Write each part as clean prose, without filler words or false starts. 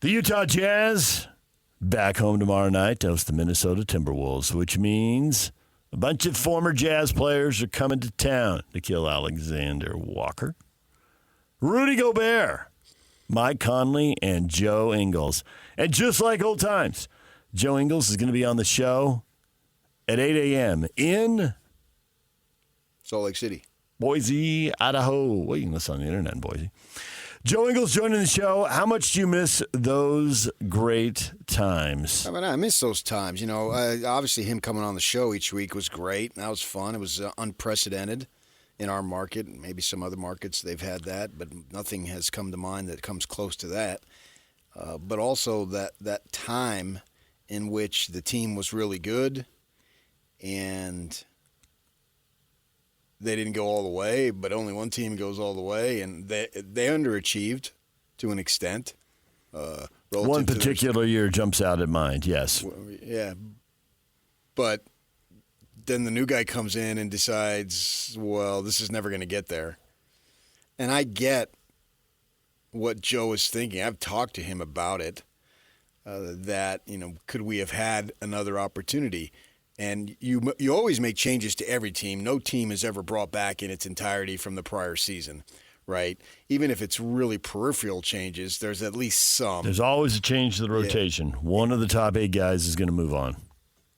The Utah Jazz back home tomorrow night to host the Minnesota Timberwolves, which means a bunch of former Jazz players are coming to town to kill Alexander Walker, Rudy Gobert, Mike Conley, and Joe Ingles. And just like old times, Joe Ingles is going to be on the show at 8 a.m. in Salt Lake City, Boise, Idaho. Well, you can listen on the internet in Boise. Joe Ingles joining the show. How much do you miss those great times? I mean, I miss those times. You know, obviously him coming on the show each week was great. That was fun. It was unprecedented in our market. Maybe some other markets they've had that, but nothing has come to mind that comes close to that. But also that time in which the team was really good and they didn't go all the way, but only one team goes all the way, and they underachieved to an extent. One particular year jumps out at mind, yes. Yeah. But then the new guy comes in and decides, well, this is never going to get there. And I get what Joe is thinking. I've talked to him about it, that, you know, could we have had another opportunity? And you always make changes to every team. No team is ever brought back in its entirety from the prior season, right? Even if it's really peripheral changes, there's at least some. There's always a change to the rotation. Yeah. One of the top 8 guys is going to move on.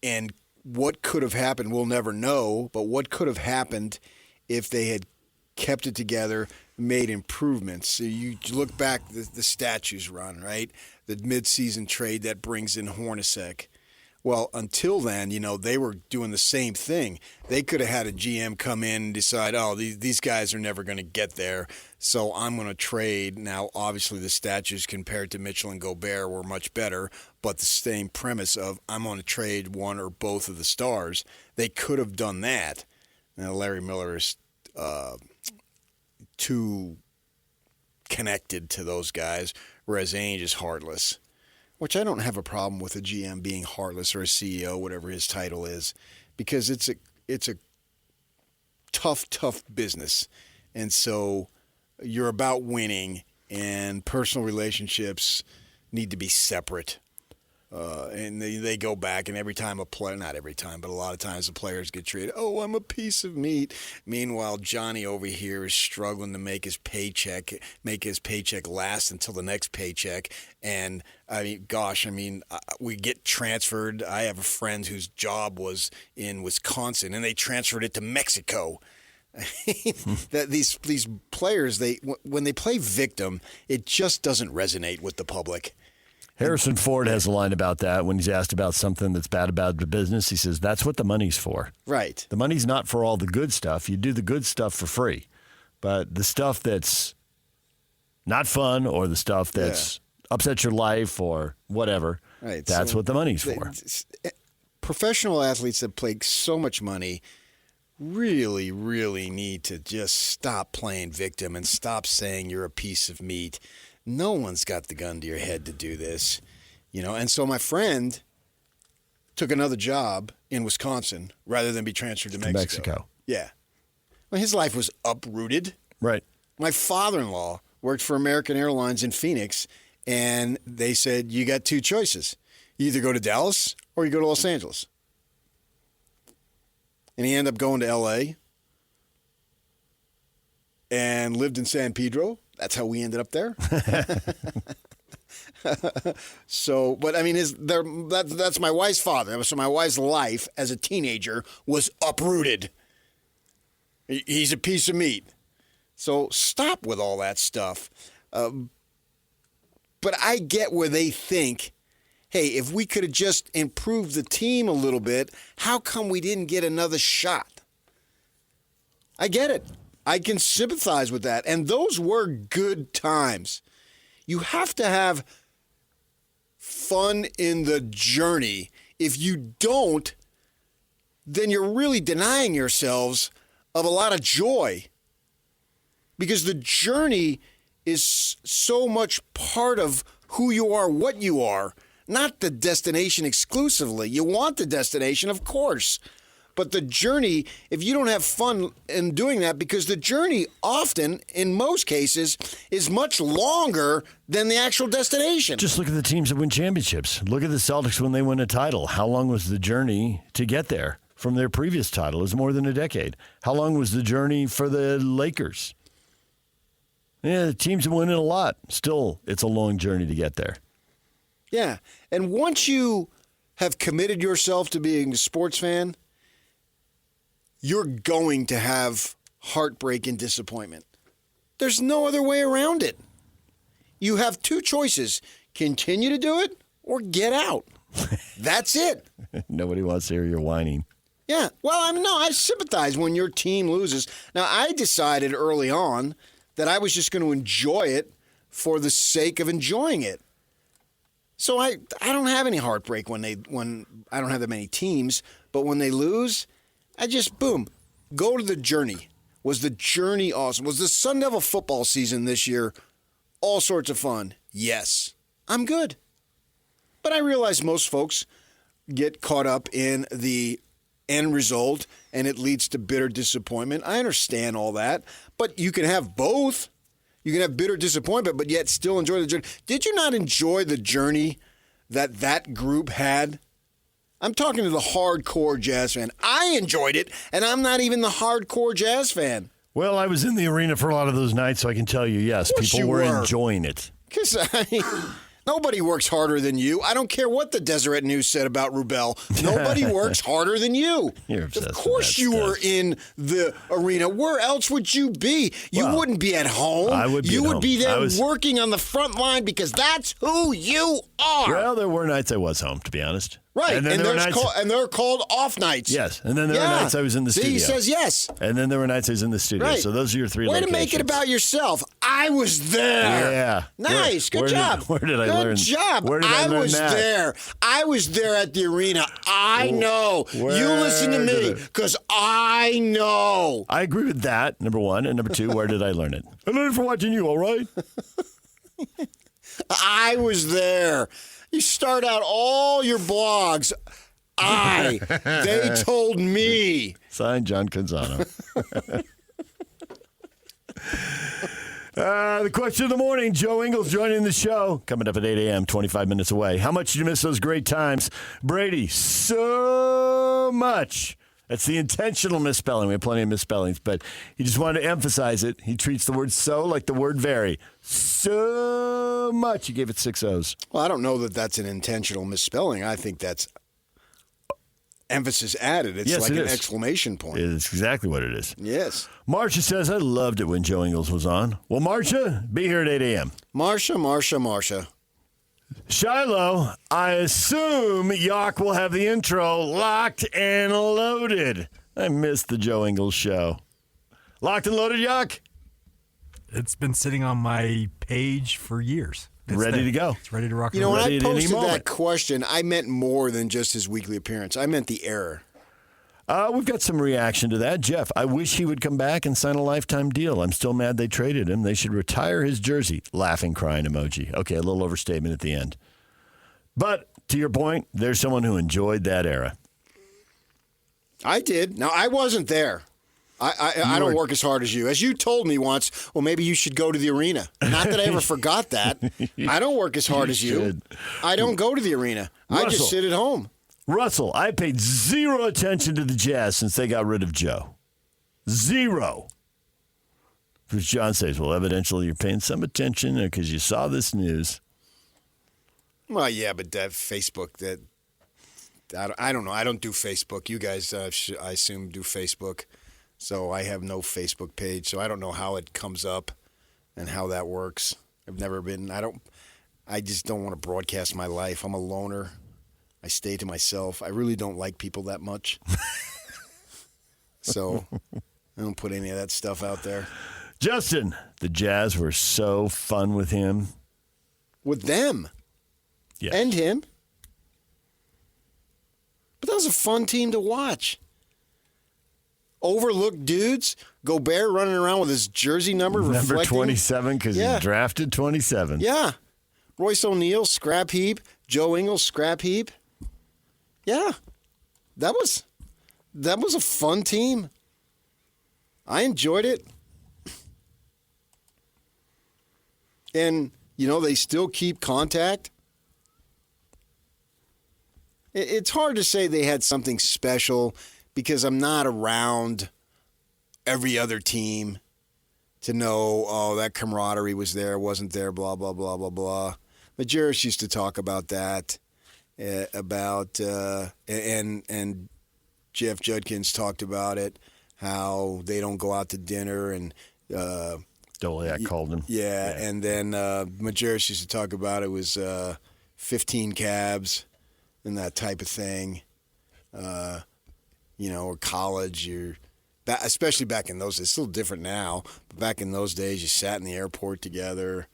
And what could have happened, we'll never know, but what could have happened if they had kept it together, made improvements? So you look back, the statues run, right? The midseason trade that brings in Hornacek. Well, until then, you know, they were doing the same thing. They could have had a GM come in and decide, oh, these guys are never going to get there, so I'm going to trade. Now, obviously, the statues compared to Mitchell and Gobert were much better, but the same premise of I'm going to trade one or both of the stars. They could have done that. Now, Larry Miller is too connected to those guys, whereas Ainge is heartless. Which I don't have a problem with a GM being heartless or a CEO, whatever his title is, because it's a tough business. And so you're about winning, and personal relationships need to be separate. And they go back, and every time a player, not every time, but a lot of times the players get treated, oh, I'm a piece of meat. Meanwhile, Johnny over here is struggling to make his paycheck last until the next paycheck. And, I mean, we get transferred. I have a friend whose job was in Wisconsin, and they transferred it to Mexico. That these players, when they play victim, it just doesn't resonate with the public. Harrison Ford has a line about that when he's asked about something that's bad about the business. He says, that's what the money's for. Right. The money's not for all the good stuff. You do the good stuff for free. But the stuff that's not fun or the stuff that's upsets your life or whatever, right. That's what the money's for. Professional athletes that play so much money really, really need to just stop playing victim and stop saying you're a piece of meat. No one's got the gun to your head to do this, you know. And so my friend took another job in Wisconsin rather than be transferred to Mexico. Yeah. Well, his life was uprooted. Right. My father-in-law worked for American Airlines in Phoenix, and they said, you got 2 choices. You either go to Dallas or you go to Los Angeles. And he ended up going to L.A. and lived in San Pedro. That's how we ended up there. So, but I mean, that's my wife's father. So my wife's life as a teenager was uprooted. He's a piece of meat. So stop with all that stuff. But I get where they think, hey, if we could have just improved the team a little bit, how come we didn't get another shot? I get it. I can sympathize with that. And those were good times. You have to have fun in the journey. If you don't, then you're really denying yourselves of a lot of joy. Because the journey is so much part of who you are, what you are, not the destination exclusively. You want the destination, of course. But the journey, if you don't have fun in doing that, because the journey often, in most cases, is much longer than the actual destination. Just look at the teams that win championships. Look at the Celtics when they win a title. How long was the journey to get there from their previous title? It was more than a decade. How long was the journey for the Lakers? Yeah, the teams that win it a lot. Still, it's a long journey to get there. Yeah, and once you have committed yourself to being a sports fan, you're going to have heartbreak and disappointment. There's no other way around it. You have two choices: continue to do it or get out. That's it. Nobody wants to hear your whining. Yeah, well, I sympathize when your team loses. Now, I decided early on that I was just going to enjoy it for the sake of enjoying it. So I don't have any heartbreak when I don't have that many teams, but when they lose, I just, boom, go to the journey. Was the journey awesome? Was the Sun Devil football season this year all sorts of fun? Yes. I'm good. But I realize most folks get caught up in the end result, and it leads to bitter disappointment. I understand all that, but you can have both. You can have bitter disappointment, but yet still enjoy the journey. Did you not enjoy the journey that group had? I'm talking to the hardcore jazz fan. I enjoyed it, and I'm not even the hardcore jazz fan. Well, I was in the arena for a lot of those nights, so I can tell you, yes, people were enjoying it. Because nobody works harder than you. I don't care what the Deseret News said about Rubel. Nobody works harder than you. You're obsessed of course with that you were in the arena. Where else would you be? You wouldn't be at home. I would be You at would home. be there working on the front line because that's who you are. Well, there were nights I was home, to be honest. Right, And they're called off nights. Yes, and then there were nights I was in the studio. He says yes. And then there were nights I was in the studio. Right. So those are your three Way locations. to make it about yourself. I was there. Yeah. Nice. Good job. Where did I learn? Good job. Where did I learn was that? there. I was there at the arena. I know. You listen to me because I know. I agree with that, number one. And number two, where did I learn it? I learned it from watching you, all right? I was there. You start out all your blogs. They told me. Signed, John Canzano. The question of the morning, Joe Ingles joining the show. Coming up at 8 a.m., 25 minutes away. How much did you miss those great times? Brady, so much. That's the intentional misspelling. We have plenty of misspellings, but he just wanted to emphasize it. He treats the word so like the word very. So much. He gave it 6 O's. Well, I don't know that that's an intentional misspelling. I think that's emphasis added. It's like an exclamation point. It's exactly what it is. Yes. Marcia says, I loved it when Joe Ingles was on. Well, Marcia, be here at 8 a.m. Marcia. Shiloh, I assume Yock will have the intro locked and loaded. I missed the Joe Ingles show. Locked and loaded, Yock? It's been sitting on my page for years. It's ready to go. It's ready to rock. You know, when Ready I at any posted moment. that question, I meant more than just his weekly appearance. I meant the error. We've got some reaction to that. Jeff, I wish he would come back and sign a lifetime deal. I'm still mad they traded him. They should retire his jersey. Laughing, crying emoji. Okay, a little overstatement at the end. But to your point, there's someone who enjoyed that era. I did. Now, I wasn't there. I don't work as hard as you. As you told me once, well, maybe you should go to the arena. Not that I ever forgot that. I don't work as hard as you. should. I don't go to the arena. I Russell. just sit at home. Russell, I paid zero attention to the Jazz since they got rid of Joe. Zero. Which John says, well, evidently you're paying some attention because you saw this news. Well, yeah, but that Facebook, I don't know. I don't do Facebook. You guys, I assume, do Facebook. So I have no Facebook page. So I don't know how it comes up and how that works. I've never been. I just don't want to broadcast my life. I'm a loner. I stay to myself. I really don't like people that much. So I don't put any of that stuff out there. Justin, the Jazz were so fun with him. With them. Yes. And him. But that was a fun team to watch. Overlooked dudes. Gobert running around with his jersey number reflecting. 27 because he's drafted 27. Yeah. Royce O'Neal, scrap heap. Joe Ingles, scrap heap. Yeah. That that was a fun team. I enjoyed it. And, they still keep contact. It's hard to say they had something special because I'm not around every other team to know, that camaraderie was there, wasn't there, blah, blah, blah, blah, blah. Majerus used to talk about that, and Jeff Judkins talked about it, how they don't go out to dinner and Doliak called him. Yeah, and then Majerus used to talk about it was 15 cabs and that type of thing. Or college, especially back in those days. It's a little different now, but back in those days, you sat in the airport together,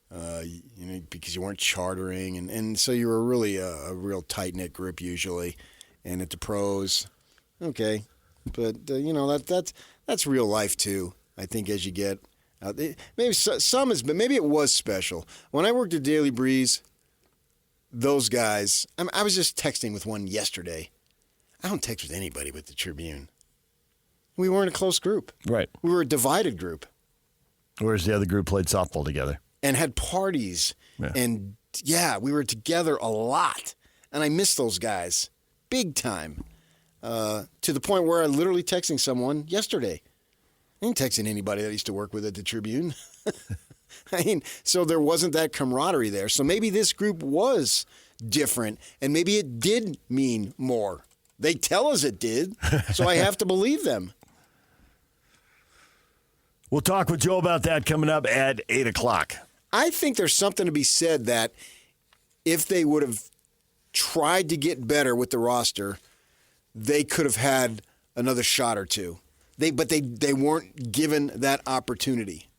because you weren't chartering, and so you were really a real tight-knit group usually. And at the pros, okay, but that's real life too. I think as you get maybe some is, but maybe it was special. When I worked at Daily Breeze, those guys, I was just texting with one yesterday. I don't text with anybody but the Tribune. We weren't a close group. Right. We were a divided group. Whereas the other group played softball together. And had parties. Yeah. And, we were together a lot. And I miss those guys big time. To the point where I literally texting someone yesterday. I ain't texting anybody that I used to work with at the Tribune. So there wasn't that camaraderie there. So maybe this group was different, and maybe it did mean more. They tell us it did, so I have to believe them. We'll talk with Joe about that coming up at 8 o'clock. I think there's something to be said that if they would have tried to get better with the roster, they could have had another shot or two. But they weren't given that opportunity.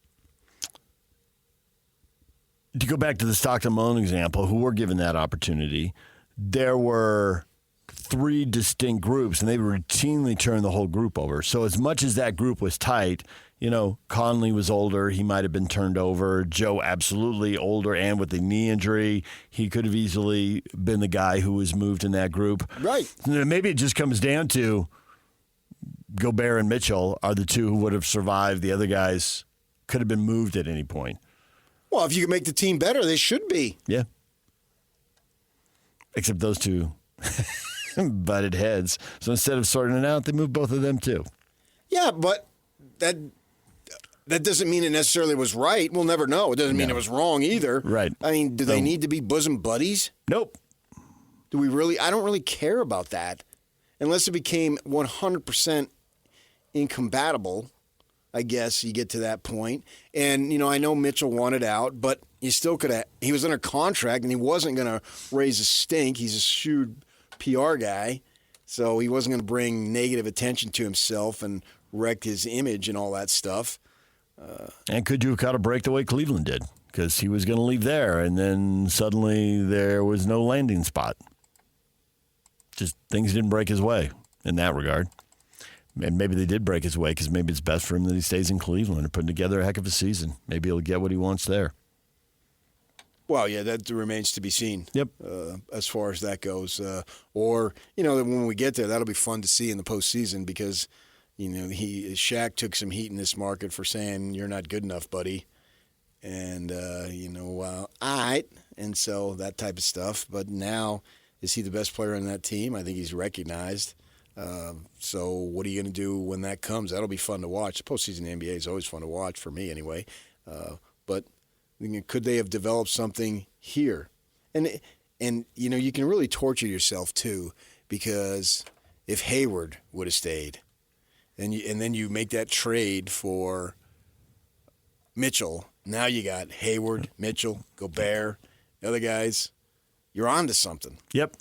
To go back to the Stockton Malone example, who were given that opportunity, there were 3 distinct groups, and they routinely turned the whole group over. So as much as that group was tight, Conley was older. He might have been turned over. Joe, absolutely older, and with the knee injury, he could have easily been the guy who was moved in that group. Right. Maybe it just comes down to Gobert and Mitchell are the two who would have survived. The other guys could have been moved at any point. Well, if you can make the team better, they should be. Yeah. Except those two butted heads. So instead of sorting it out, they moved both of them too. Yeah, but that doesn't mean it necessarily was right. We'll never know. It doesn't mean it was wrong either. Right. I mean, do they need to be bosom buddies? Nope. Do we really? I don't really care about that. Unless it became 100% incompatible, I guess you get to that point. And, I know Mitchell wanted out, but you still could have. He was under contract, and he wasn't going to raise a stink. He's a shrewd PR guy, so he wasn't going to bring negative attention to himself and wreck his image and all that stuff. And could you have caught a break the way Cleveland did? Because he was going to leave there, and then suddenly there was no landing spot. Just things didn't break his way in that regard. And maybe they did break his way because maybe it's best for him that he stays in Cleveland and putting together a heck of a season. Maybe he'll get what he wants there. Well, yeah, that remains to be seen. Yep. As far as that goes. Or, when we get there, that'll be fun to see in the postseason because, Shaq took some heat in this market for saying, you're not good enough, buddy. And, all right. And so that type of stuff. But now, is he the best player on that team? I think he's recognized. So what are you going to do when that comes? That'll be fun to watch. The postseason in the NBA is always fun to watch for me anyway. But could they have developed something here? And you can really torture yourself too because if Hayward would have stayed, and then you make that trade for Mitchell, now you got Hayward, Mitchell, Gobert, the other guys. You're on to something. Yep.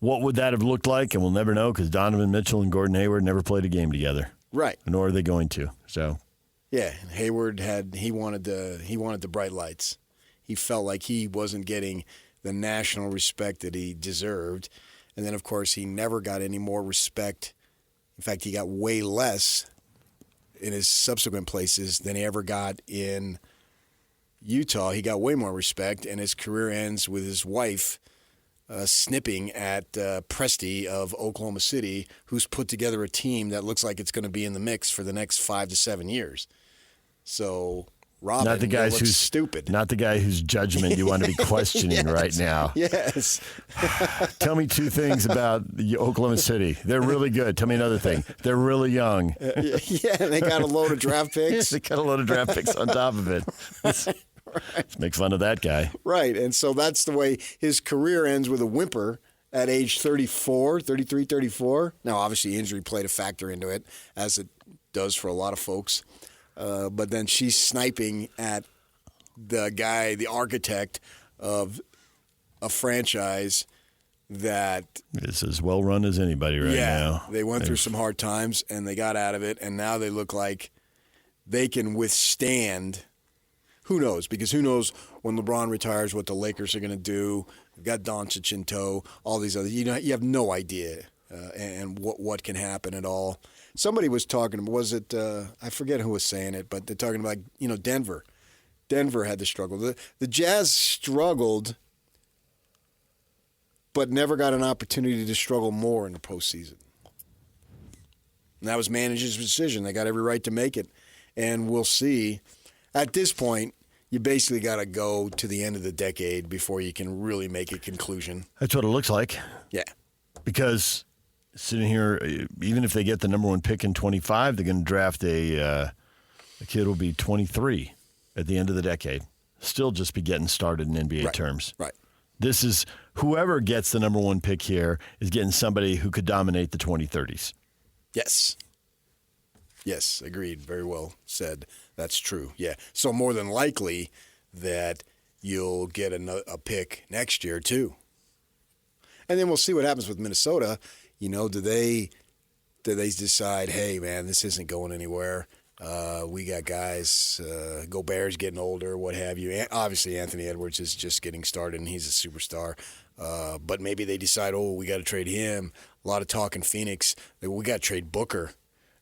What would that have looked like? And we'll never know because Donovan Mitchell and Gordon Hayward never played a game together. Right. Nor are they going to. So. Yeah, Hayward he wanted the bright lights. He felt like he wasn't getting the national respect that he deserved. And then, of course, he never got any more respect. In fact, he got way less in his subsequent places than he ever got in Utah. He got way more respect, and his career ends with his wife snipping at Presti of Oklahoma City, who's put together a team that looks like it's going to be in the mix for the next 5 to 7 years. So Robin not the guy looks who's stupid. Not the guy whose judgment you want to be questioning Yes. right now. Yes. Tell me two things about Oklahoma City. They're really good. Tell me another thing. They're really young. Yeah, and they got a load of draft picks. They got a load of draft picks on top of it. Let's make fun of that guy. Right, and so that's the way his career ends, with a whimper at age 34, 33, 34. Now, obviously, injury played a factor into it, as it does for a lot of folks. But then she's sniping at the guy, the architect of a franchise that It's as well run as anybody right now. they went through some hard times and they got out of it, and now they look like they can withstand. Who knows? Because who knows when LeBron retires what the Lakers are going to do? We've got Doncic in tow, all these other. You have no idea, and what can happen at all. Somebody was talking. Was it? I forget who was saying it, but they're talking about Denver. Denver had the struggle. The Jazz struggled, but never got an opportunity to struggle more in the postseason. And that was manager's decision. They got every right to make it, and we'll see. At this point, you basically got to go to the end of the decade before you can really make a conclusion. That's what it looks like. Yeah. Because sitting here, even if they get the number one pick in 25, they're going to draft a kid who will be 23 at the end of the decade. Still just be getting started in NBA terms. Right. This is whoever gets the number one pick here is getting somebody who could dominate the 2030s. Yes. Yes, agreed. Very well said. That's true. Yeah. So more than likely that you'll get a pick next year too. And then we'll see what happens with Minnesota. Do they decide, hey man, this isn't going anywhere. We got guys. Gobert's getting older, what have you. Obviously, Anthony Edwards is just getting started, and he's a superstar. But maybe they decide, we got to trade him. A lot of talk in Phoenix. We got to trade Booker.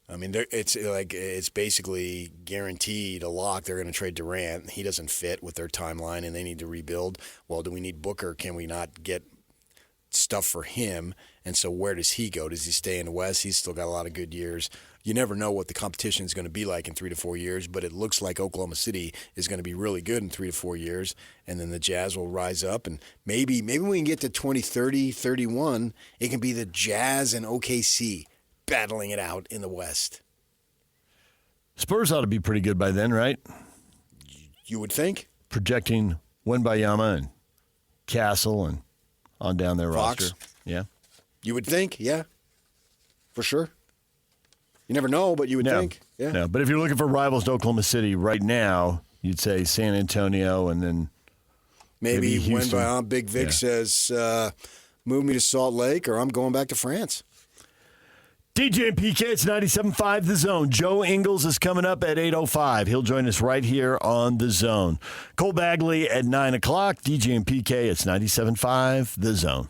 I mean, it's basically guaranteed a lock. They're going to trade Durant. He doesn't fit with their timeline, and they need to rebuild. Well, do we need Booker? Can we not get stuff for him? And so where does he go? Does he stay in the West? He's still got a lot of good years. You never know what the competition is going to be like in 3 to 4 years, but it looks like Oklahoma City is going to be really good in 3 to 4 years, and then the Jazz will rise up, and maybe we can get to 2030, 31. It can be the Jazz and OKC battling it out in the West. Spurs ought to be pretty good by then, right? You would think. Projecting Wembayama and Castle and on down their Fox. roster. Yeah. You would think, yeah. For sure. You never know, but you would think. Yeah. No, but if you're looking for rivals to Oklahoma City right now, you'd say San Antonio and then maybe when Houston. Big Vic says, move me to Salt Lake or I'm going back to France. DJ and PK, it's 97.5 The Zone. Joe Ingles is coming up at 8:05. He'll join us right here on The Zone. Cole Bagley at 9 o'clock. DJ and PK, it's 97.5 The Zone.